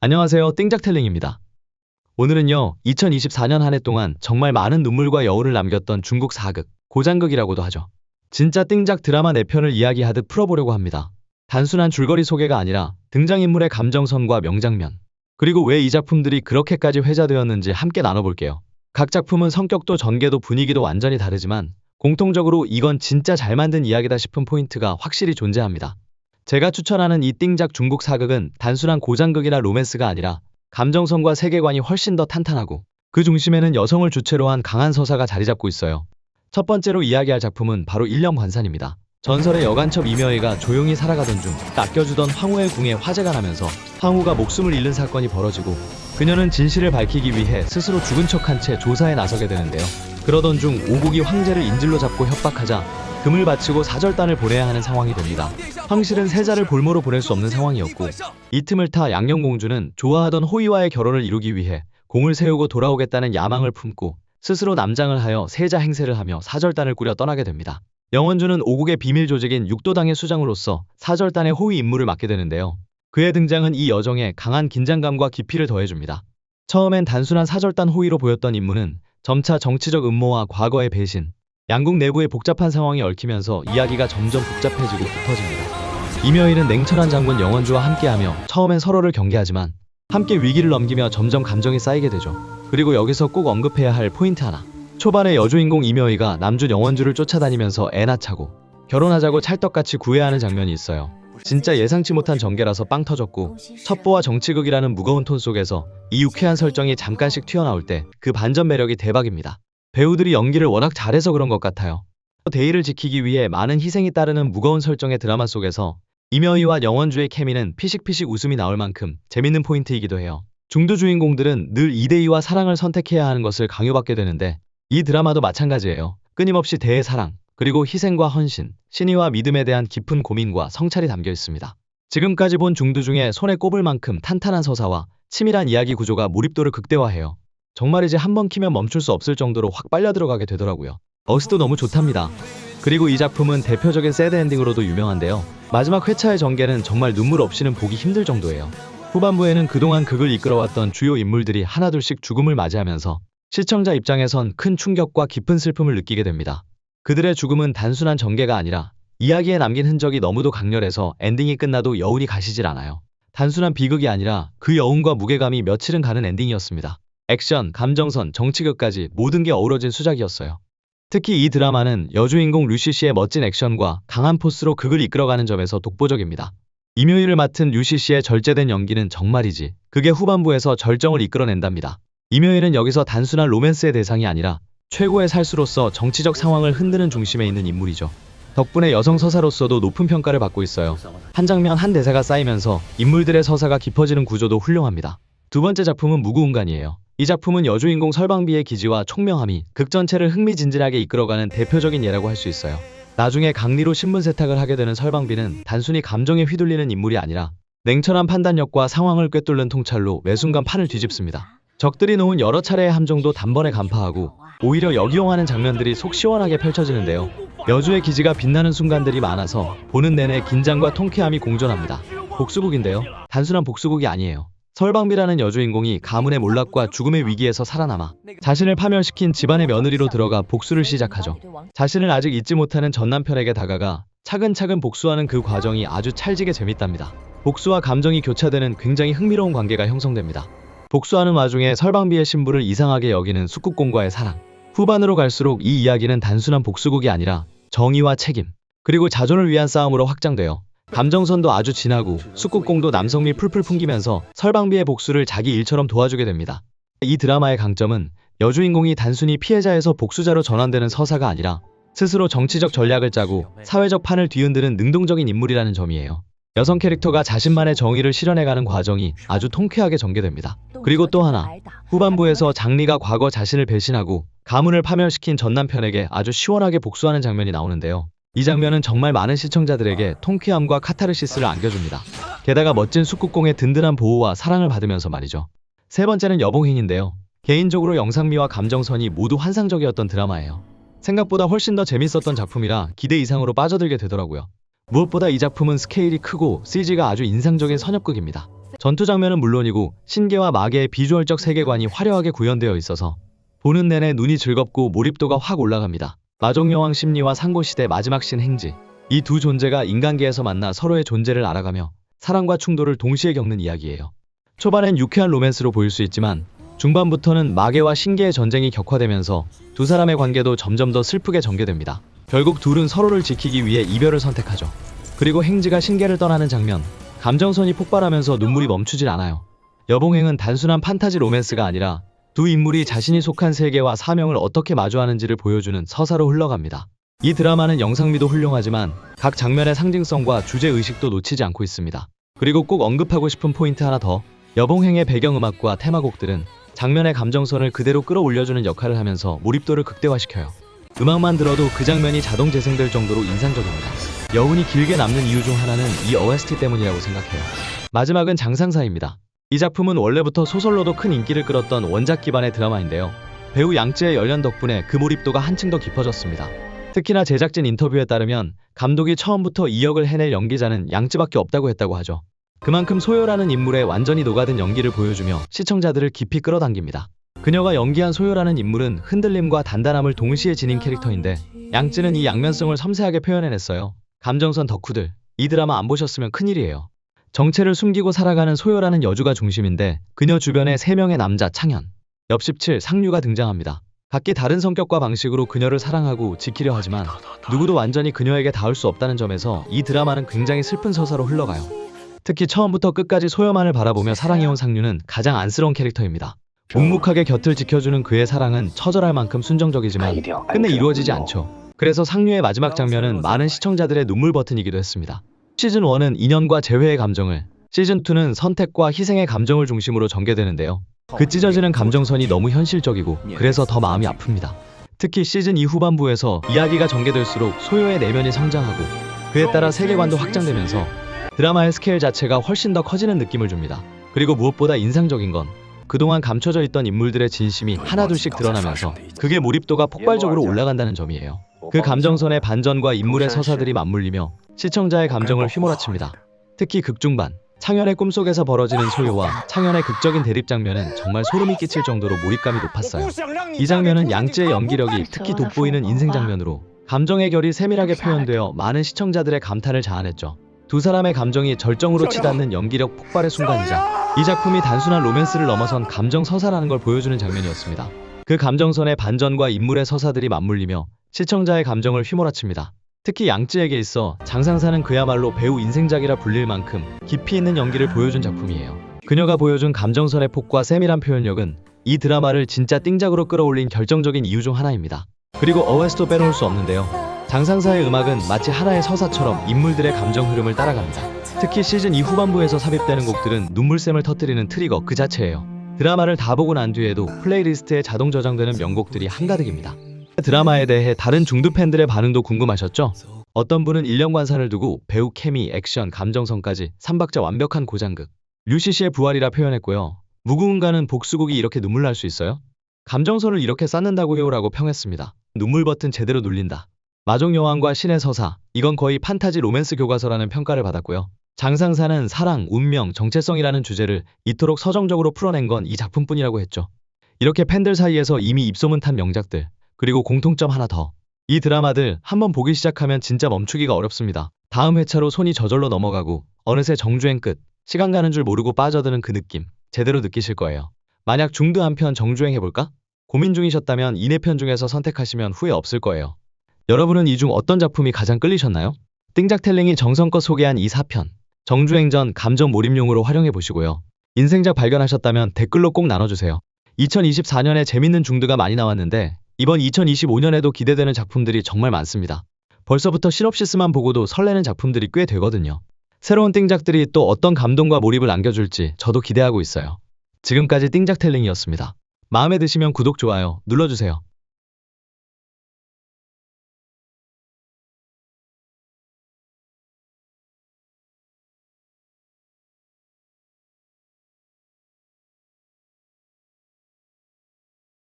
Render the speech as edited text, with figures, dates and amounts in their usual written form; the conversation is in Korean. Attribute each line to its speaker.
Speaker 1: 안녕하세요. 띵작텔링입니다. 오늘은요, 2024년 한 해 동안 정말 많은 눈물과 여운을 남겼던 중국 사극, 고장극이라고도 하죠. 진짜 띵작 드라마 4편을 이야기하듯 풀어보려고 합니다. 단순한 줄거리 소개가 아니라 등장인물의 감정선과 명장면, 그리고 왜 이 작품들이 그렇게까지 회자되었는지 함께 나눠볼게요. 각 작품은 성격도 전개도 분위기도 완전히 다르지만 공통적으로 이건 진짜 잘 만든 이야기다 싶은 포인트가 확실히 존재합니다. 제가 추천하는 이 띵작 중국 사극은 단순한 고장극이나 로맨스가 아니라 감정선과 세계관이 훨씬 더 탄탄하고 그 중심에는 여성을 주체로 한 강한 서사가 자리 잡고 있어요. 첫 번째로 이야기할 작품은 바로 일념관산입니다. 전설의 여간첩 이명희가 조용히 살아가던 중 아껴주던 황후의 궁에 화재가 나면서 황후가 목숨을 잃는 사건이 벌어지고 그녀는 진실을 밝히기 위해 스스로 죽은 척한 채 조사에 나서게 되는데요. 그러던 중 오국이 황제를 인질로 잡고 협박하자 금을 바치고 사절단을 보내야 하는 상황이 됩니다. 황실은 세자를 볼모로 보낼 수 없는 상황이었고 이 틈을 타 양녕공주는 좋아하던 호의와의 결혼을 이루기 위해 공을 세우고 돌아오겠다는 야망을 품고 스스로 남장을 하여 세자 행세를 하며 사절단을 꾸려 떠나게 됩니다. 영원주는 오국의 비밀 조직인 육도당의 수장으로서 사절단의 호위 임무를 맡게 되는데요. 그의 등장은 이 여정에 강한 긴장감과 깊이를 더해줍니다. 처음엔 단순한 사절단 호위로 보였던 임무는 점차 정치적 음모와 과거의 배신, 양국 내부의 복잡한 상황이 얽히면서 이야기가 점점 복잡해지고 깊어집니다. 이명희는 냉철한 장군 영원주와 함께하며 처음엔 서로를 경계하지만 함께 위기를 넘기며 점점 감정이 쌓이게 되죠. 그리고 여기서 꼭 언급해야 할 포인트 하나. 초반에 여주인공 이명희가 남주 영원주를 쫓아다니면서 애 낳자고 결혼하자고 찰떡같이 구애하는 장면이 있어요. 진짜 예상치 못한 전개라서 빵 터졌고 첩보와 정치극이라는 무거운 톤 속에서 이 유쾌한 설정이 잠깐씩 튀어나올 때 그 반전 매력이 대박입니다. 배우들이 연기를 워낙 잘해서 그런 것 같아요. 대의를 지키기 위해 많은 희생이 따르는 무거운 설정의 드라마 속에서 이명희와 영원주의 케미는 피식피식 웃음이 나올 만큼 재밌는 포인트이기도 해요. 중두 주인공들은 늘 이대희와 사랑을 선택해야 하는 것을 강요받게 되는데 이 드라마도 마찬가지예요. 끊임없이 대의 사랑, 그리고 희생과 헌신, 신의와 믿음에 대한 깊은 고민과 성찰이 담겨 있습니다. 지금까지 본 중두 중에 손에 꼽을 만큼 탄탄한 서사와 치밀한 이야기 구조가 몰입도를 극대화해요. 정말이지 한번 키면 멈출 수 없을 정도로 확 빨려 들어가게 되더라고요. 어스도 너무 좋답니다. 그리고 이 작품은 대표적인 새드 엔딩으로도 유명한데요. 마지막 회차의 전개는 정말 눈물 없이는 보기 힘들 정도예요. 후반부에는 그동안 극을 이끌어왔던 주요 인물들이 하나둘씩 죽음을 맞이하면서 시청자 입장에선 큰 충격과 깊은 슬픔을 느끼게 됩니다. 그들의 죽음은 단순한 전개가 아니라 이야기에 남긴 흔적이 너무도 강렬해서 엔딩이 끝나도 여운이 가시질 않아요. 단순한 비극이 아니라 그 여운과 무게감이 며칠은 가는 엔딩이었습니다. 액션, 감정선, 정치극까지 모든 게 어우러진 수작이었어요. 특히 이 드라마는 여주인공 류시 씨의 멋진 액션과 강한 포스로 극을 이끌어가는 점에서 독보적입니다. 이묘희를 맡은 류시 씨의 절제된 연기는 정말이지 극의 후반부에서 절정을 이끌어낸답니다. 이묘희는 여기서 단순한 로맨스의 대상이 아니라 최고의 살수로서 정치적 상황을 흔드는 중심에 있는 인물이죠. 덕분에 여성 서사로서도 높은 평가를 받고 있어요. 한 장면 한 대사가 쌓이면서 인물들의 서사가 깊어지는 구조도 훌륭합니다. 두 번째 작품은 무구운간이에요. 이 작품은 여주인공 설방비의 기지와 총명함이 극 전체를 흥미진진하게 이끌어가는 대표적인 예라고 할 수 있어요. 나중에 강리로 신분 세탁을 하게 되는 설방비는 단순히 감정에 휘둘리는 인물이 아니라 냉철한 판단력과 상황을 꿰뚫는 통찰로 매 순간 판을 뒤집습니다. 적들이 놓은 여러 차례의 함정도 단번에 간파하고 오히려 역이용하는 장면들이 속 시원하게 펼쳐지는데요. 여주의 기지가 빛나는 순간들이 많아서 보는 내내 긴장과 통쾌함이 공존합니다. 복수극인데요. 단순한 복수극이 아니에요. 설방비라는 여주인공이 가문의 몰락과 죽음의 위기에서 살아남아 자신을 파멸시킨 집안의 며느리로 들어가 복수를 시작하죠. 자신을 아직 잊지 못하는 전남편에게 다가가 차근차근 복수하는 그 과정이 아주 찰지게 재밌답니다. 복수와 감정이 교차되는 굉장히 흥미로운 관계가 형성됩니다. 복수하는 와중에 설방비의 신부를 이상하게 여기는 숙국공과의 사랑. 후반으로 갈수록 이 이야기는 단순한 복수극이 아니라 정의와 책임, 그리고 자존을 위한 싸움으로 확장돼요. 감정선도 아주 진하고 숙국공도 남성미 풀풀 풍기면서 설방비의 복수를 자기 일처럼 도와주게 됩니다. 이 드라마의 강점은 여주인공이 단순히 피해자에서 복수자로 전환되는 서사가 아니라 스스로 정치적 전략을 짜고 사회적 판을 뒤흔드는 능동적인 인물이라는 점이에요. 여성 캐릭터가 자신만의 정의를 실현해가는 과정이 아주 통쾌하게 전개됩니다. 그리고 또 하나, 후반부에서 장리가 과거 자신을 배신하고 가문을 파멸시킨 전남편에게 아주 시원하게 복수하는 장면이 나오는데요. 이 장면은 정말 많은 시청자들에게 통쾌함과 카타르시스를 안겨줍니다. 게다가 멋진 숙국공의 든든한 보호와 사랑을 받으면서 말이죠. 세 번째는 여봉행인데요. 개인적으로 영상미와 감정선이 모두 환상적이었던 드라마예요. 생각보다 훨씬 더 재밌었던 작품이라 기대 이상으로 빠져들게 되더라고요. 무엇보다 이 작품은 스케일이 크고 CG가 아주 인상적인 선협극입니다. 전투 장면은 물론이고 신계와 마계의 비주얼적 세계관이 화려하게 구현되어 있어서 보는 내내 눈이 즐겁고 몰입도가 확 올라갑니다. 마종여왕 심리와 상고시대 마지막 신 행지, 이 두 존재가 인간계에서 만나 서로의 존재를 알아가며 사랑과 충돌을 동시에 겪는 이야기예요. 초반엔 유쾌한 로맨스로 보일 수 있지만 중반부터는 마계와 신계의 전쟁이 격화되면서 두 사람의 관계도 점점 더 슬프게 전개됩니다. 결국 둘은 서로를 지키기 위해 이별을 선택하죠. 그리고 행지가 신계를 떠나는 장면, 감정선이 폭발하면서 눈물이 멈추질 않아요. 여봉행은 단순한 판타지 로맨스가 아니라 두 인물이 자신이 속한 세계와 사명을 어떻게 마주하는지를 보여주는 서사로 흘러갑니다. 이 드라마는 영상미도 훌륭하지만 각 장면의 상징성과 주제의식도 놓치지 않고 있습니다. 그리고 꼭 언급하고 싶은 포인트 하나 더, 여봉행의 배경음악과 테마곡들은 장면의 감정선을 그대로 끌어올려주는 역할을 하면서 몰입도를 극대화시켜요. 음악만 들어도 그 장면이 자동 재생될 정도로 인상적입니다. 여운이 길게 남는 이유 중 하나는 이 OST 때문이라고 생각해요. 마지막은 장상사입니다. 이 작품은 원래부터 소설로도 큰 인기를 끌었던 원작 기반의 드라마인데요. 배우 양쯔의 열연 덕분에 그 몰입도가 한층 더 깊어졌습니다. 특히나 제작진 인터뷰에 따르면 감독이 처음부터 이 역을 해낼 연기자는 양쯔밖에 없다고 했다고 하죠. 그만큼 소요라는 인물에 완전히 녹아든 연기를 보여주며 시청자들을 깊이 끌어당깁니다. 그녀가 연기한 소요라는 인물은 흔들림과 단단함을 동시에 지닌 캐릭터인데 양쯔는 이 양면성을 섬세하게 표현해냈어요. 감정선 덕후들, 이 드라마 안 보셨으면 큰일이에요. 정체를 숨기고 살아가는 소요라는 여주가 중심인데 그녀 주변에 3명의 남자 창현, 엽17, 상류가 등장합니다. 각기 다른 성격과 방식으로 그녀를 사랑하고 지키려 하지만 누구도 완전히 그녀에게 닿을 수 없다는 점에서 이 드라마는 굉장히 슬픈 서사로 흘러가요. 특히 처음부터 끝까지 소여만을 바라보며 사랑해온 상류는 가장 안쓰러운 캐릭터입니다. 묵묵하게 곁을 지켜주는 그의 사랑은 처절할 만큼 순정적이지만 끝내 이루어지지 않죠. 그래서 상류의 마지막 장면은 많은 시청자들의 눈물 버튼이기도 했습니다. 시즌1은 인연과 재회의 감정을, 시즌2는 선택과 희생의 감정을 중심으로 전개되는데요. 그 찢어지는 감정선이 너무 현실적이고 그래서 더 마음이 아픕니다. 특히 시즌2 후반부에서 이야기가 전개될수록 소요의 내면이 성장하고 그에 따라 세계관도 확장되면서 드라마의 스케일 자체가 훨씬 더 커지는 느낌을 줍니다. 그리고 무엇보다 인상적인 건 그동안 감춰져 있던 인물들의 진심이 하나둘씩 드러나면서 그게 몰입도가 폭발적으로 올라간다는 점이에요. 그 감정선의 반전과 인물의 서사들이 맞물리며 시청자의 감정을 휘몰아칩니다. 특히 극중반, 창현의 꿈속에서 벌어지는 소요와 창현의 극적인 대립 장면은 정말 소름이 끼칠 정도로 몰입감이 높았어요. 이 장면은 양쯔의 연기력이 특히 돋보이는 인생 장면으로 감정의 결이 세밀하게 표현되어 많은 시청자들의 감탄을 자아냈죠. 두 사람의 감정이 절정으로 치닫는 연기력 폭발의 순간이자 이 작품이 단순한 로맨스를 넘어선 감정 서사라는 걸 보여주는 장면이었습니다. 그 감정선의 반전과 인물의 서사들이 맞물리며 시청자의 감정을 휘몰아칩니다. 특히 양쯔에게 있어 장상사는 그야말로 배우 인생작이라 불릴 만큼 깊이 있는 연기를 보여준 작품이에요. 그녀가 보여준 감정선의 폭과 세밀한 표현력은 이 드라마를 진짜 띵작으로 끌어올린 결정적인 이유 중 하나입니다. 그리고 OST도 빼놓을 수 없는데요. 장상사의 음악은 마치 하나의 서사처럼 인물들의 감정 흐름을 따라갑니다. 특히 시즌2 후반부에서 삽입되는 곡들은 눈물샘을 터뜨리는 트리거 그 자체예요. 드라마를 다 보고 난 뒤에도 플레이리스트에 자동 저장되는 명곡들이 한가득입니다. 드라마에 대해 다른 중두 팬들의 반응도 궁금하셨죠? 어떤 분은 1년 관산을 두고 배우 케미, 액션, 감정선까지 3박자 완벽한 고장극, 류시시의 부활이라 표현했고요. 무궁은가는 복수곡이 이렇게 눈물 날 수 있어요? 감정선을 이렇게 쌓는다고요? 라고 평했습니다. 눈물 버튼 제대로 눌린다. 마종여왕과 신의 서사, 이건 거의 판타지 로맨스 교과서라는 평가를 받았고요. 장상사는 사랑, 운명, 정체성이라는 주제를 이토록 서정적으로 풀어낸 건 이 작품뿐이라고 했죠. 이렇게 팬들 사이에서 이미 입소문 탄 명작들, 그리고 공통점 하나 더. 이 드라마들 한번 보기 시작하면 진짜 멈추기가 어렵습니다. 다음 회차로 손이 저절로 넘어가고 어느새 정주행 끝, 시간 가는 줄 모르고 빠져드는 그 느낌 제대로 느끼실 거예요. 만약 중드 한 편 정주행 해볼까? 고민 중이셨다면 이 4편 중에서 선택하시면 후회 없을 거예요. 여러분은 이 중 어떤 작품이 가장 끌리셨나요? 띵작텔링이 정성껏 소개한 이 4편, 정주행 전 감정 몰입용으로 활용해보시고요. 인생작 발견하셨다면 댓글로 꼭 나눠주세요. 2024년에 재밌는 중드가 많이 나왔는데 이번 2025년에도 기대되는 작품들이 정말 많습니다. 벌써부터 시놉시스만 보고도 설레는 작품들이 꽤 되거든요. 새로운 띵작들이 또 어떤 감동과 몰입을 안겨줄지 저도 기대하고 있어요. 지금까지 띵작텔링이었습니다. 마음에 드시면 구독, 좋아요 눌러주세요.